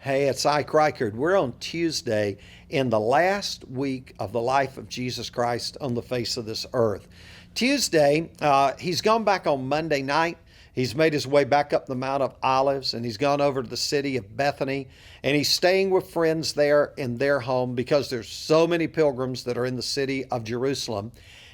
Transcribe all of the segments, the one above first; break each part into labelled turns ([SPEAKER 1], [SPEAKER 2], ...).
[SPEAKER 1] Hey, it's Ike Reighard. We're on Tuesday in the last week of the life of Jesus Christ on the face of this earth. Tuesday, he's gone back on Monday night. He's made his way back up the Mount of Olives, and he's gone over to the city of Bethany, and he's staying with friends there in their home because there's so many pilgrims that are in the city of Jerusalem.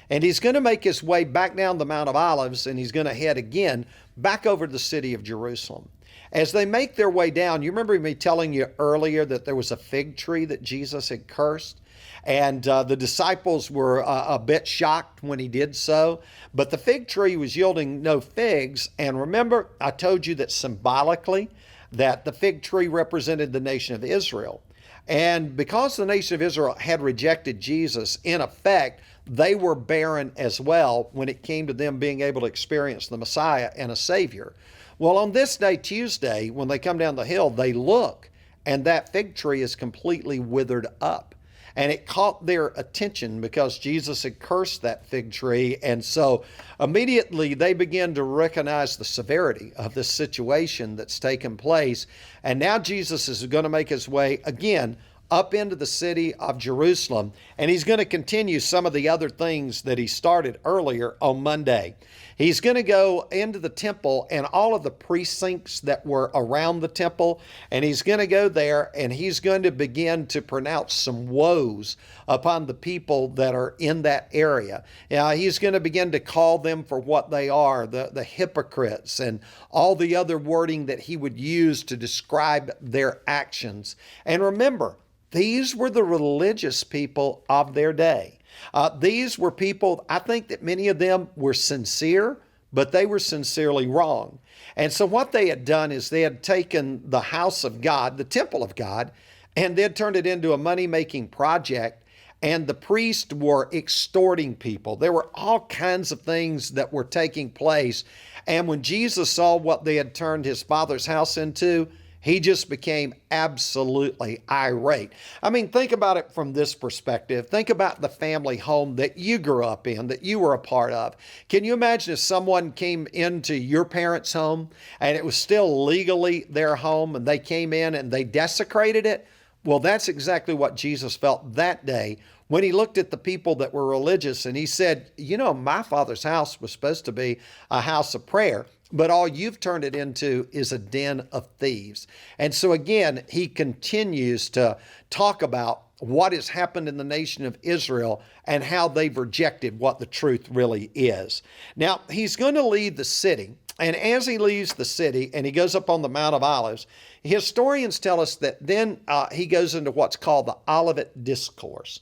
[SPEAKER 1] And he's going to make his way back down the Mount of Olives, and he's going to head again back over to the city of Jerusalem. As they make their way down, you remember me telling you earlier that there was a fig tree that Jesus had cursed? And the disciples were a bit shocked when he did so. But the fig tree was yielding no figs. And remember, I told you that symbolically, that the fig tree represented the nation of Israel. And because the nation of Israel had rejected Jesus, in effect, they were barren as well when it came to them being able to experience the Messiah and a Savior. Well, on this day, Tuesday, when they come down the hill, they look, and that fig tree is completely withered up. And it caught their attention because Jesus had cursed that fig tree. And so immediately they began to recognize the severity of this situation that's taken place. And now Jesus is going to make his way again up into the city of Jerusalem, and he's going to continue some of the other things that he started earlier on Monday. He's going to go into the temple and all of the precincts that were around the temple, and he's going to go there and he's going to begin to pronounce some woes upon the people that are in that area. He's going to begin to call them for what they are, the hypocrites, and all the other wording that he would use to describe their actions. And remember, these were the religious people of their day. These were people, I think that many of them were sincere, but they were sincerely wrong. And so what they had done is they had taken the house of God, the temple of God, and they had turned it into a money-making project, and the priests were extorting people. There were all kinds of things that were taking place. And when Jesus saw what they had turned his Father's house into, he just became absolutely irate. I mean, think about it from this perspective. Think about the family home that you grew up in, that you were a part of. Can you imagine if someone came into your parents' home and it was still legally their home and they came in and they desecrated it? Well, that's exactly what Jesus felt that day when he looked at the people that were religious and he said, you know, my Father's house was supposed to be a house of prayer, but all you've turned it into is a den of thieves. And so again, he continues to talk about what has happened in the nation of Israel and how they've rejected what the truth really is. Now, he's going to leave the city. And as he leaves the city and he goes up on the Mount of Olives, historians tell us that then he goes into what's called the Olivet Discourse.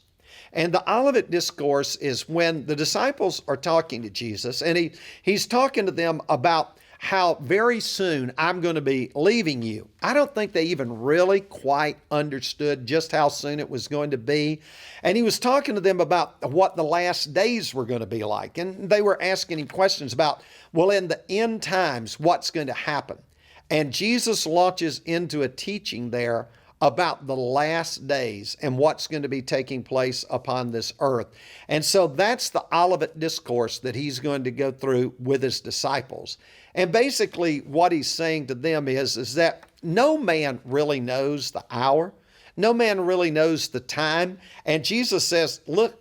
[SPEAKER 1] And the Olivet Discourse is when the disciples are talking to Jesus, and he's talking to them about how very soon I'm going to be leaving you. I don't think they even really quite understood just how soon it was going to be. And he was talking to them about what the last days were going to be like. And they were asking him questions about, well, in the end times, what's going to happen? And Jesus launches into a teaching there about the last days and what's going to be taking place upon this earth. And so that's the Olivet Discourse that he's going to go through with his disciples. And basically what he's saying to them is that no man really knows the hour. No man really knows the time. And Jesus says, look,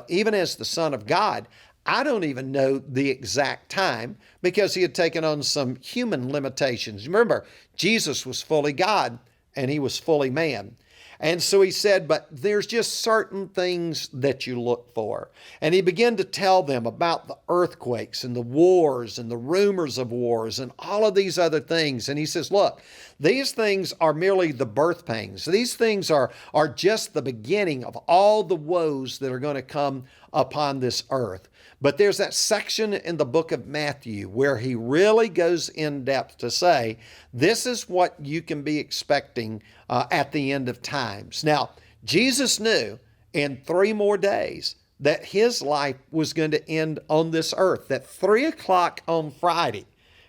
[SPEAKER 1] even as the Son of God, I don't even know the exact time, because he had taken on some human limitations. Remember, Jesus was fully God and he was fully man. And so he said, but there's just certain things that you look for. And he began to tell them about the earthquakes and the wars and the rumors of wars and all of these other things. And he says, look, these things are merely the birth pangs. These things are just the beginning of all the woes that are going to come upon this earth. But there's that section in the book of Matthew where he really goes in depth to say, this is what you can be expecting at the end of times. Now, Jesus knew in 3 more days that his life was going to end on this earth, that 3 o'clock on Friday,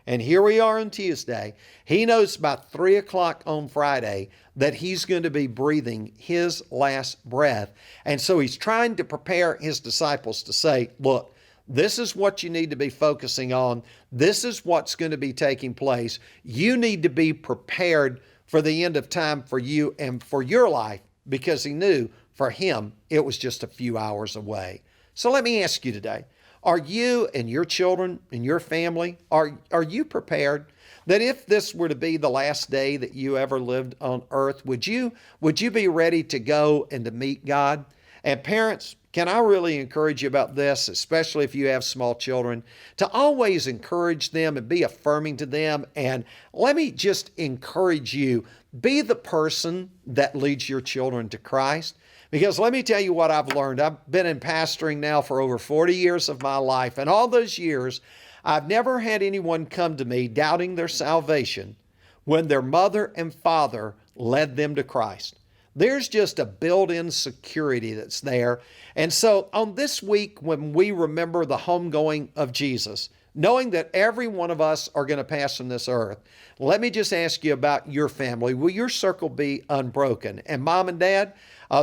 [SPEAKER 1] and here we are on Tuesday, he knows about 3 o'clock on Friday that he's going to be breathing his last breath. And so he's trying to prepare his disciples to say, look, this is what you need to be focusing on. This is what's going to be taking place. You need to be prepared for the end of time for you and for your life, because he knew for him it was just a few hours away. So let me ask you today, are you and your children and your family, are you prepared that if this were to be the last day that you ever lived on earth, would you be ready to go and to meet God? And parents, can I really encourage you about this, especially if you have small children, to always encourage them and be affirming to them. And let me just encourage you, be the person that leads your children to Christ. Because let me tell you what I've learned. I've been in pastoring now for over 40 years of my life. And all those years, I've never had anyone come to me doubting their salvation when their mother and father led them to Christ. There's just a built-in security that's there. And so on this week, when we remember the homegoing of Jesus, knowing that every one of us are going to pass from this earth, let me just ask you about your family. Will your circle be unbroken? And mom and dad,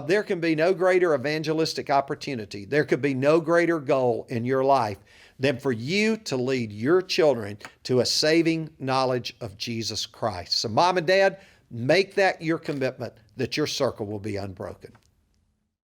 [SPEAKER 1] there can be no greater evangelistic opportunity. There could be no greater goal in your life than for you to lead your children to a saving knowledge of Jesus Christ. So mom and dad, make that your commitment that your circle will be unbroken.